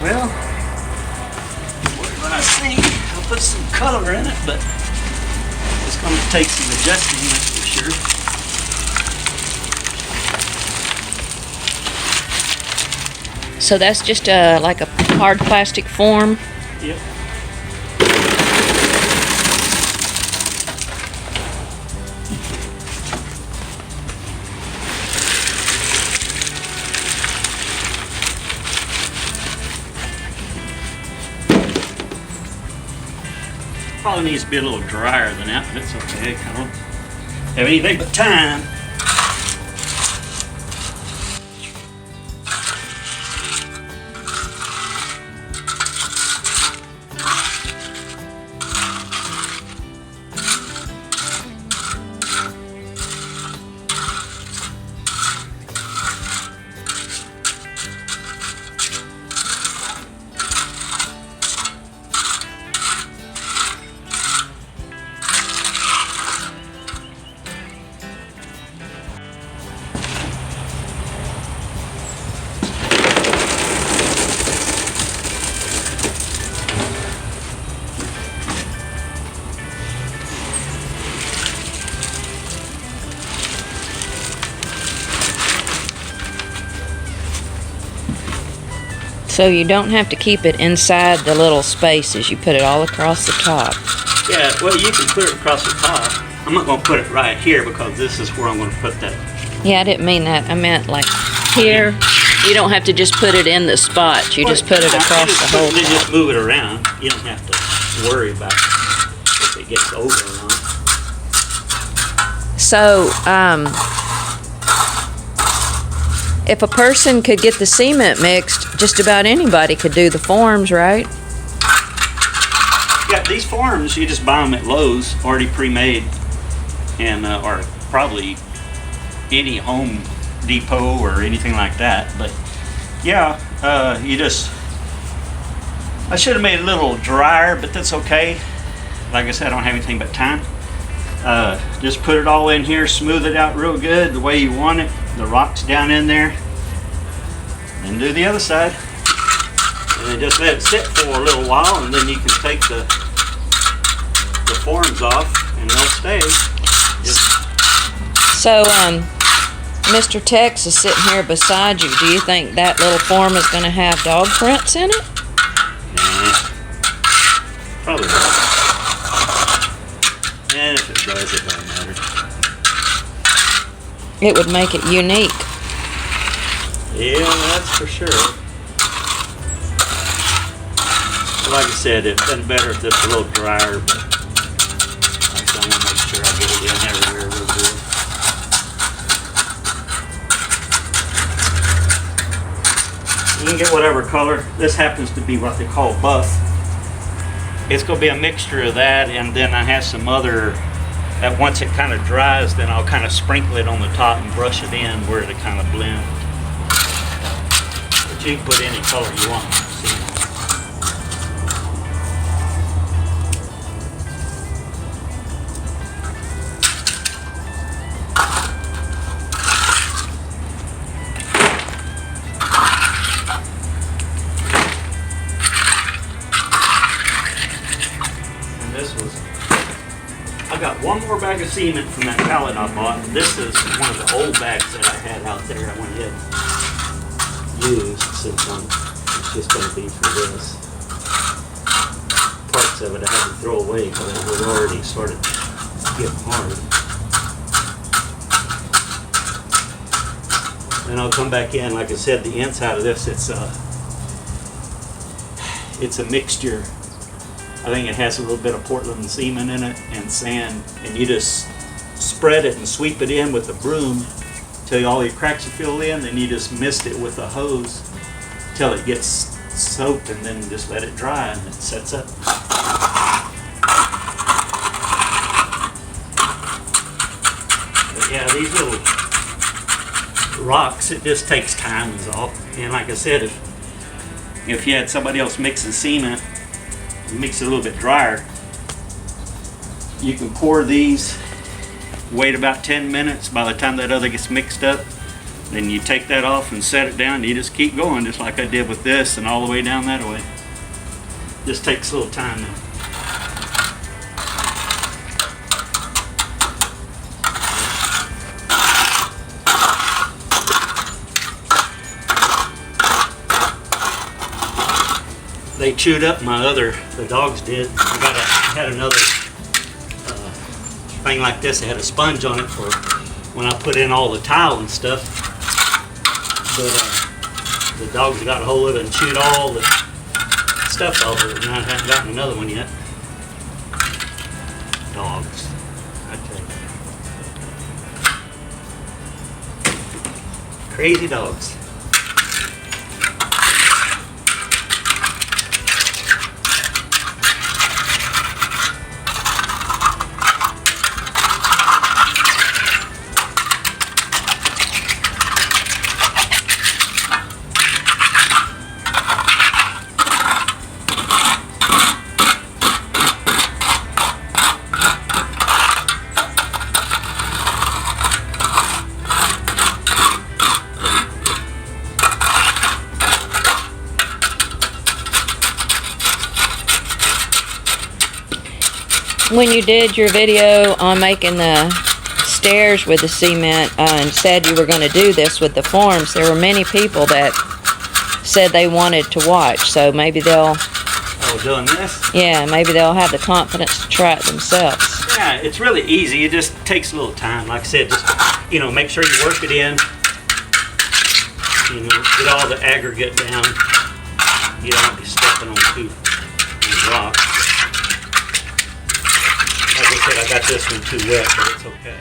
Well, we're gonna see. I'll put some color in it, but it's gonna take some adjusting, that's for sure. So that's just like a hard plastic form. Yep. Probably needs to be a little drier than that, but it's okay. I don't have anything but time. So you don't have to keep it inside the little spaces. You put it all across the top. Yeah, well, you can put it across the top. I'm not going to put it right here because this is where I'm going to put that. Yeah, I didn't mean that. I meant like here. You don't have to just put it in the spot. You just put it across the whole top. You just top. move it around. You don't have to worry about if it gets over or not. So, if a person could get the cement mixed, just about anybody could do the forms, right? Yeah, these forms, you just buy them at Lowe's, already pre-made, and or probably any Home Depot or anything like that. But yeah, you just, I should have made it a little drier, but that's okay. Like I said, I don't have anything but time. Just put it all in here, smooth it out real good the way you want it. The rocks down in there, and do the other side, and then just let it sit for a little while, and then you can take the forms off and they'll stay. So, Mr. Tex is sitting here beside you. Do you think that little form is going to have dog prints in it? Nah, probably not. And if it does, it doesn't matter. It would make it unique. Yeah, that's for sure. Like I said, it's been better if it's a little drier, but like I want to make sure I get it in everywhere real good. You can get whatever color. This happens to be what they call buff. It's going to be a mixture of that, and then I have some other, that once it kind of dries, then I'll kind of sprinkle it on the top and brush it in where it kind of blend. But you can put any color you want. See? I got one more bag of cement from that pallet I bought. This is one of the old bags that I had out there. I went ahead and used since it's just going to be for this. Parts of it I had to throw away because it was already started getting hard. Then I'll come back in. Like I said, the inside of this, it's a mixture. I think it has a little bit of Portland cement in it and sand, and you just spread it and sweep it in with a broom till all your cracks are filled in. Then you just mist it with a hose till it gets soaked, and then just let it dry and it sets up. But yeah, these little rocks, it just takes time is all. And like I said, if you had somebody else mixing cement, mix it a little bit drier, you can pour these, wait about 10 minutes. By the time that other gets mixed up, Then you take that off and set it down. You just keep going, just like I did with this, and all the way down that way. Just takes a little time now. They chewed up the dogs did. Had another thing like this. It had a sponge on it for when I put in all the tile and stuff. But the dogs got a hold of it and chewed all the stuff off of it, and I haven't gotten another one yet. Dogs, I tell you. Crazy dogs. When you did your video on making the stairs with the cement and said you were going to do this with the forms, there were many people that said they wanted to watch, so maybe they'll... Oh, doing this? Yeah, maybe they'll have the confidence to try it themselves. Yeah, it's really easy. It just takes a little time. Like I said, just, make sure you work it in. Get all the aggregate down. You don't have to be stepping on too many rocks. Like I said, I got this one too wet, but it's okay.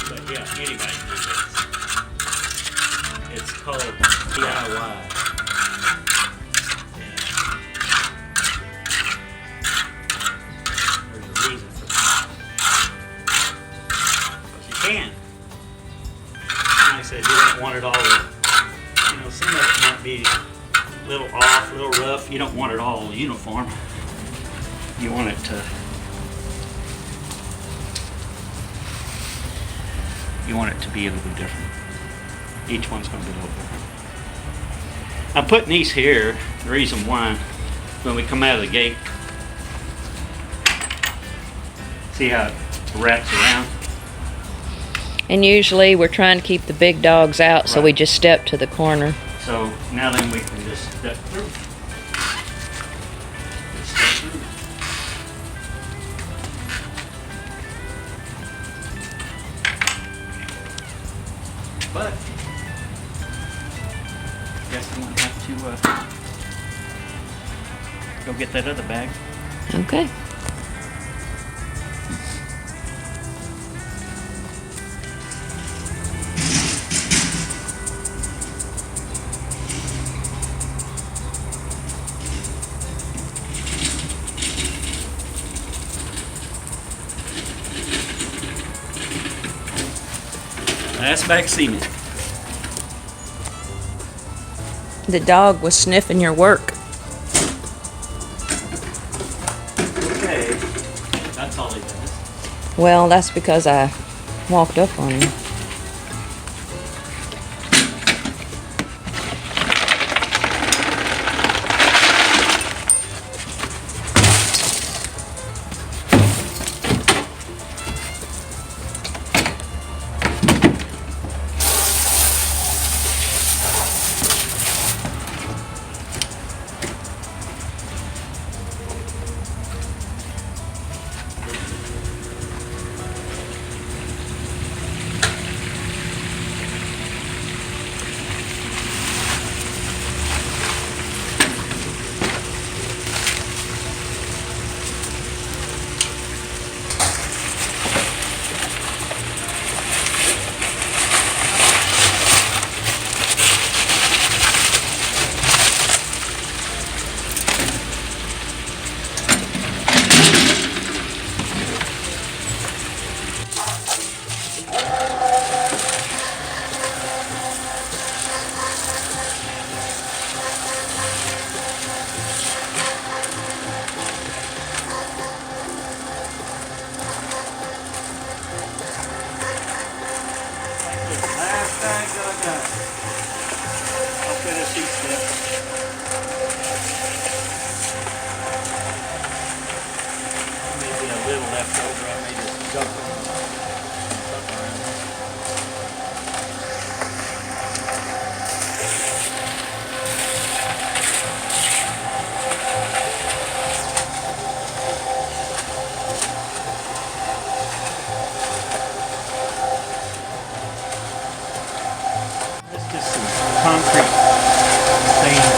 But yeah, anybody can do this. It's called DIY. Can. Like I said, you don't want it all, some of it might be a little off, a little rough. You don't want it all uniform. You want it to, be a little bit different. Each one's going to be a little different. I'm putting these here, the reason why, when we come out of the gate, see how it wraps around? And usually we're trying to keep the big dogs out, so we just step to the corner. So now then we can just step through. Just step through. But I guess I'm gonna have to go get that other bag. Okay. That's back cement. The dog was sniffing your work. Okay, that's all he does. Well, that's because I walked up on him. I'll finish these steps. Maybe a little left over. I may just dump something around. Let's just some concrete things.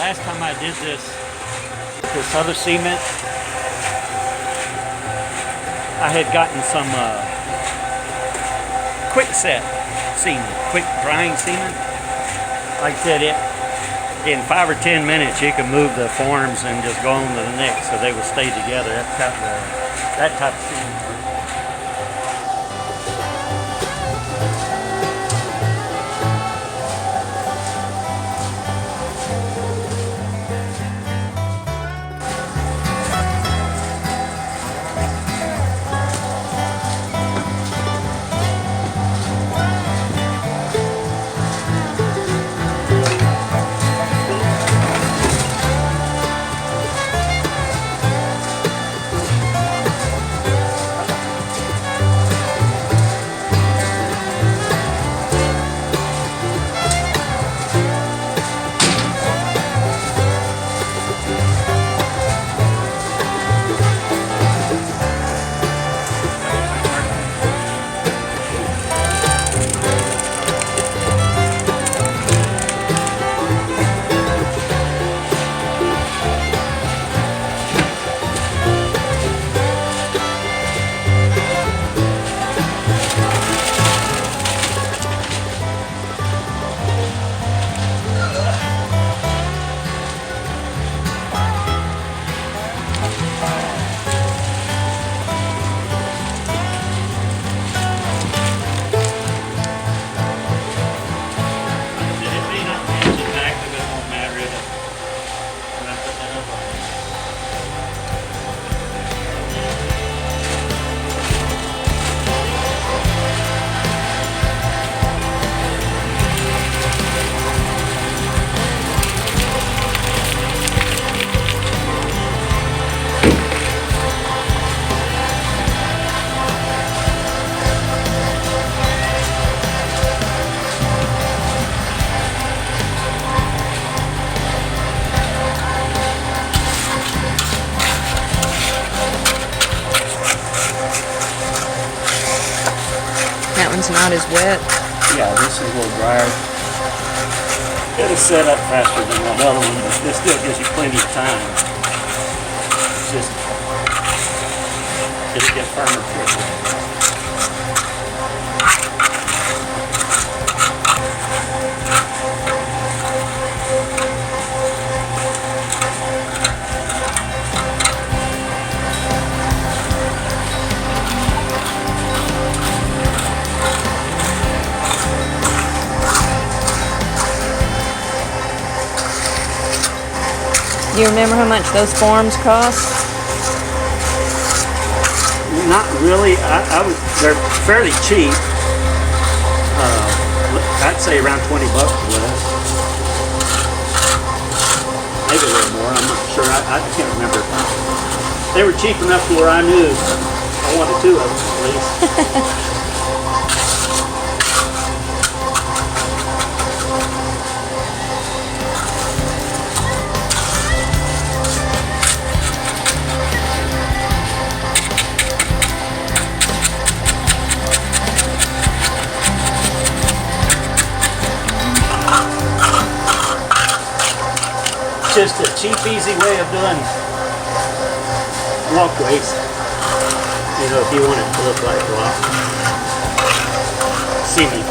Last time I did this other cement, I had gotten some quick set cement, quick drying cement. Like I said, in 5 or 10 minutes you can move the forms and just go on to the next, so they will stay together. That type of cement. Not as wet. Yeah, this is a little drier. It'll set up faster than that other one, but this still gives you plenty of time. It's just, it'll get firmer quickly. You remember how much those forms cost? Not really. They're fairly cheap. I'd say around 20 bucks or less. Maybe a little more. I'm not sure. I can't remember. They were cheap enough to where I knew I wanted 2 of them at least. Just a cheap, easy way of doing walkways. You know, if you want it to look like rock. See me.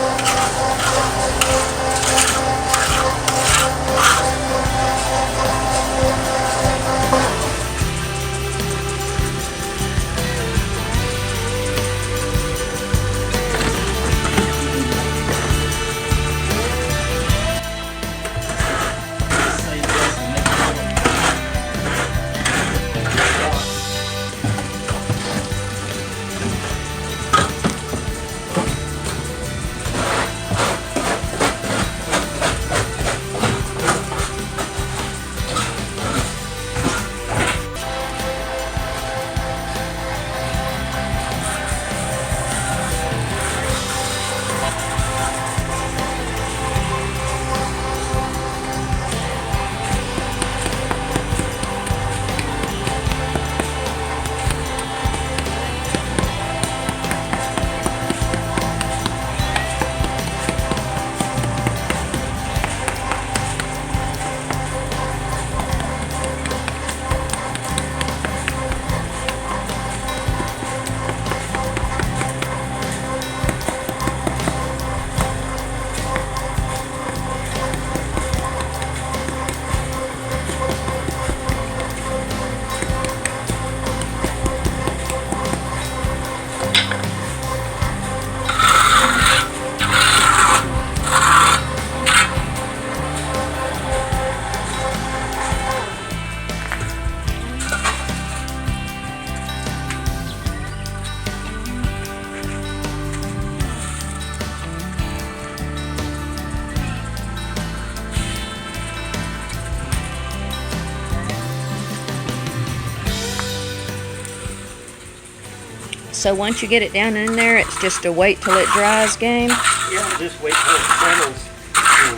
So once you get it down in there, it's just a wait till it dries game? Yeah, just wait till it settles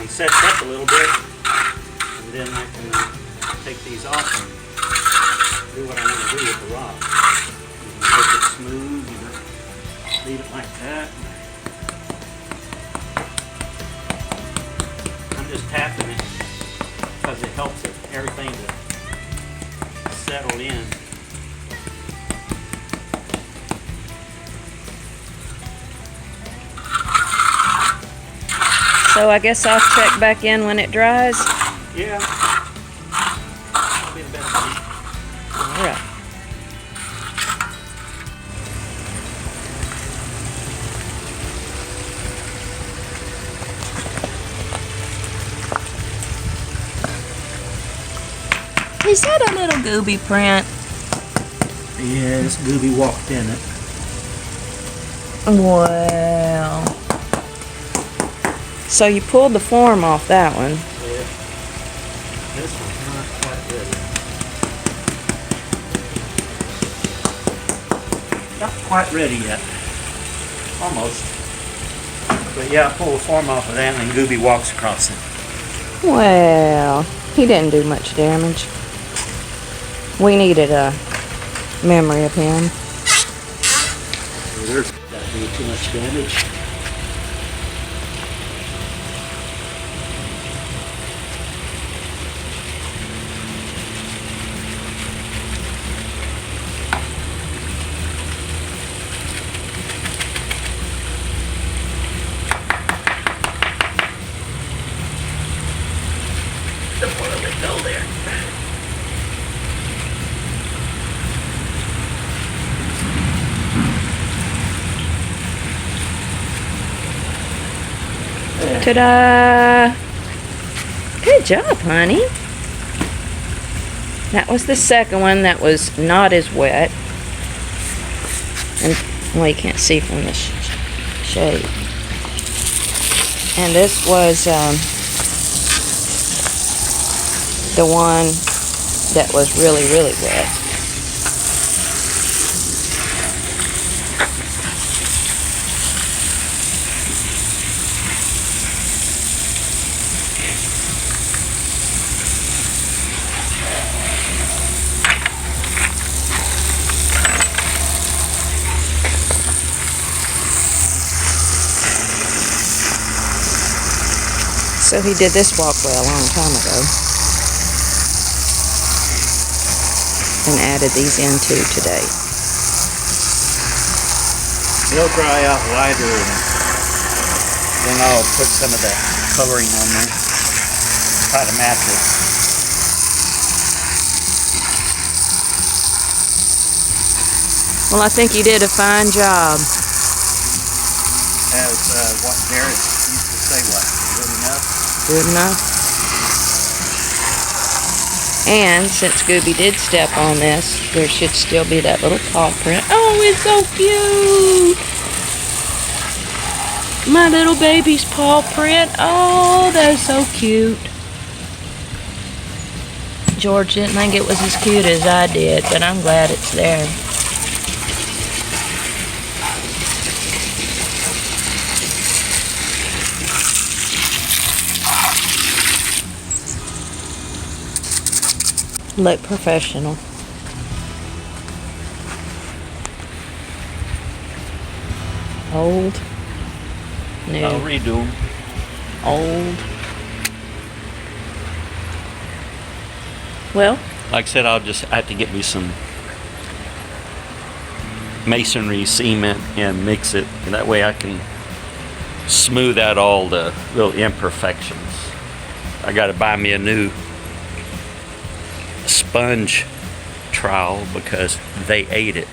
and sets up a little bit. And then I can take these off and do what I want to do with the rock. Make it smooth and leave it like that. I'm just tapping it because it helps everything to settle in. So I guess I'll check back in when it dries? Yeah. That'll be the best thing. All right. Is that a little gooby print? Yeah, this gooby walked in it. Wow. So you pulled the form off that one. Yeah. This one's not quite ready. Not quite ready yet. Almost. But yeah, I pull the form off of that and then Gooby walks across it. Well, he didn't do much damage. We needed a memory of him. There's not doing too much damage. Don't want to let go there. Ta-da! Good job, honey. That was the second one that was not as wet. And, well, you can't see from the shade. And this was the one that was really, really wet. So he did this walkway a long time ago and added these in too today. It'll dry out wider, and then I'll put some of that coloring on there. Try to match it. Well, I think you did a fine job. As what Garrett used to say, what, good enough? Good enough. And since Scooby did step on this, there should still be that little paw print. Oh, it's so cute! My little baby's paw print. Oh, that's so cute. George didn't think it was as cute as I did, but I'm glad it's there. Look professional. Old. New. I'll redo them. Old. Well, Like I said, I'll just have to get me some masonry cement and mix it, and that way I can smooth out all the little imperfections. I got to buy me a new sponge trowel because they ate it.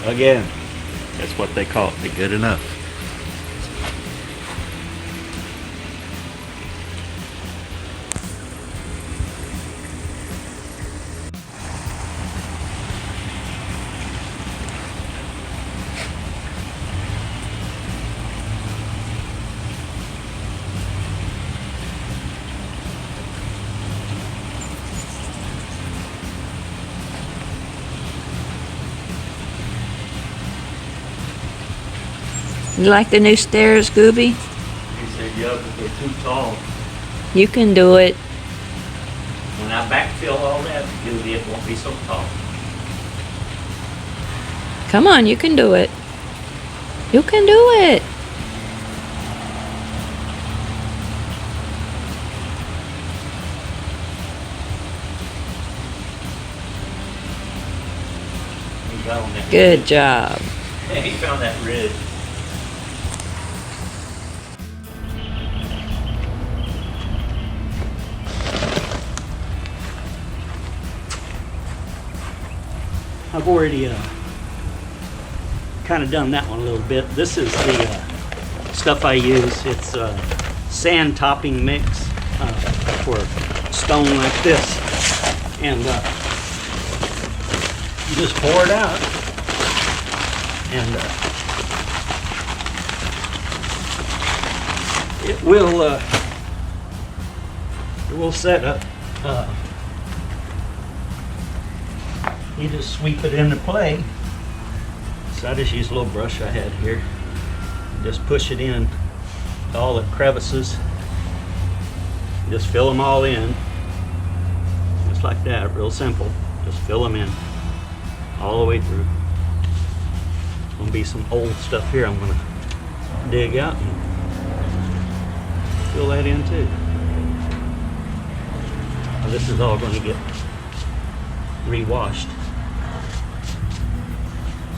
But again, that's what they call it, good enough. you like the new stairs, Gooby? He said, yeah, but they're too tall. You can do it. When I backfill all that, it won't be so tall. Come on, you can do it. You can do it. He found that Good ridge. job. He found that ridge. I've already kind of done that one a little bit. This is the stuff I use. It's sand topping mix for stone like this. And you just pour it out. And it will set up. You just sweep it into play. So I just use a little brush I had here. Just push it in to all the crevices. Just fill them all in. Just like that, real simple. Just fill them in all the way through. There's gonna be some old stuff here I'm gonna dig out and fill that in too. Now this is all gonna get re-washed.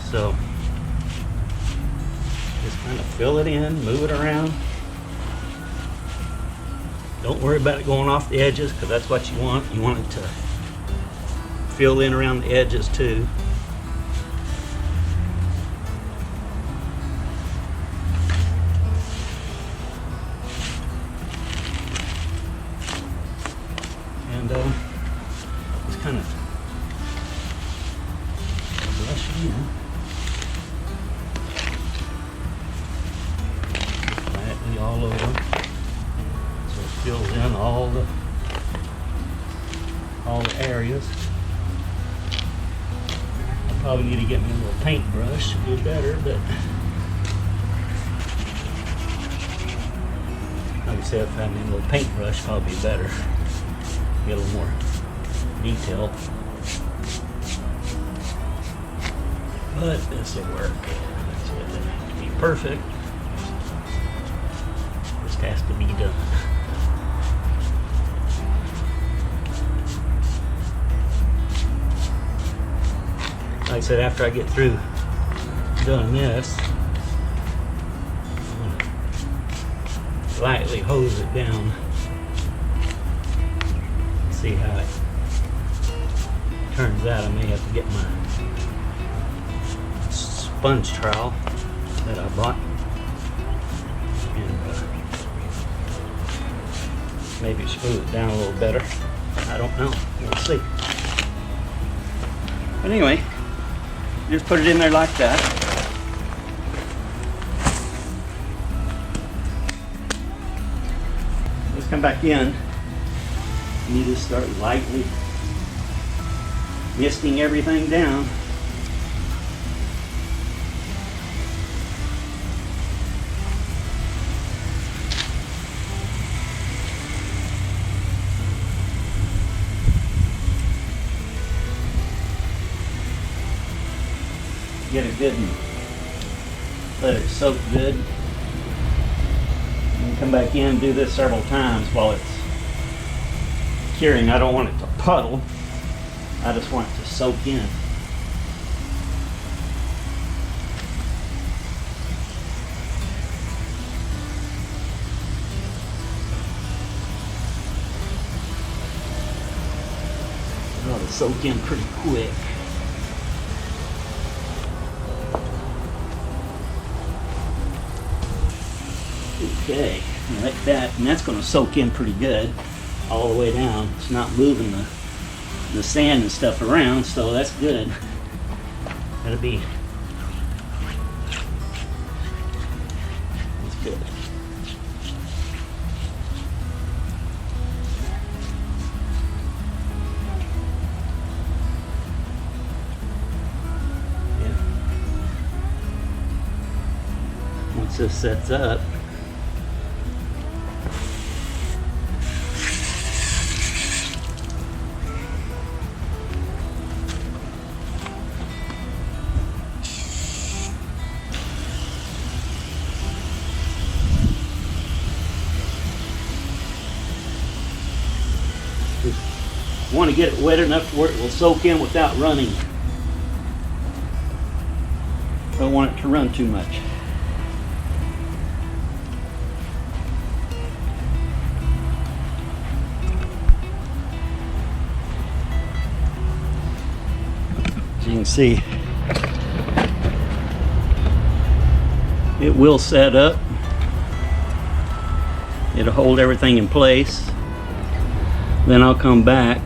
So just kind of fill it in, move it around. Don't worry about it going off the edges because that's what you want. You want it to fill in around the edges too. brush again. Lightly all over, so it fills in all the areas. I probably need to get me a little paintbrush to do better, but like I said, if I had me a little paintbrush, probably be better. Get a little more detail. But this will work. That's it. It won't be perfect. Just has to be done. Like I said, after I get through doing this, I'm gonna lightly hose it down. See how it turns out. I may have to get my sponge trowel that I bought and maybe smooth it down a little better. I don't know. We'll see. But anyway, just put it in there like that. Let's come back in. You just start lightly misting everything down. Get it good and let it soak good. And come back in and do this several times while it's curing. I don't want it to puddle. I just want it to soak in. It ought to soak in pretty quick. Okay, like that, and that's going to soak in pretty good all the way down. It's not moving the sand and stuff around, so that's good. That'll be, that's good. Yeah. Once this sets up, want to get it wet enough where it will soak in without running. Don't want it to run too much. As you can see, it will set up. It'll hold everything in place. Then I'll come back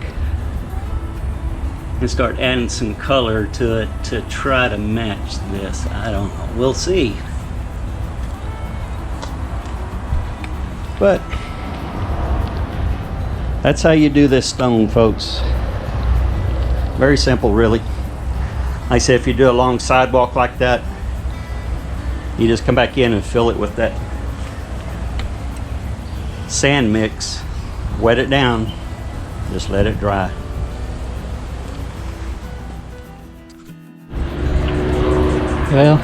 and start adding some color to it to try to match this. I don't know. We'll see. But that's how you do this stone, folks. Very simple, really. Like I said, if you do a long sidewalk like that, you just come back in and fill it with that sand mix, wet it down, just let it dry. Well,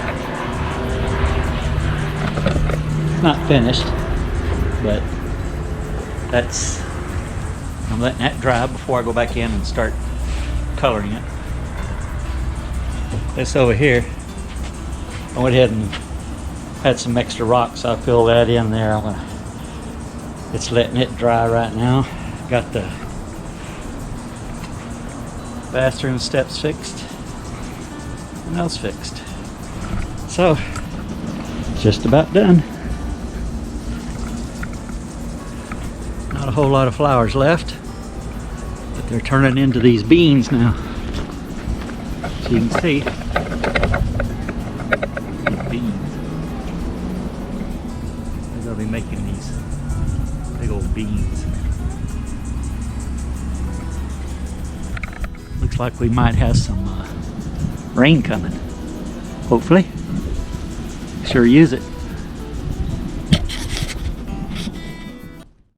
not finished, but I'm letting that dry before I go back in and start coloring it. This over here, I went ahead and had some extra rocks. I filled that in there. It's letting it dry right now. Got the bathroom steps fixed and those fixed. So, just about done. Not a whole lot of flowers left, but they're turning into these beans now. So you can see these beans. They're gonna be making these big old beans. Looks like we might have some rain coming. Hopefully. Sure use it.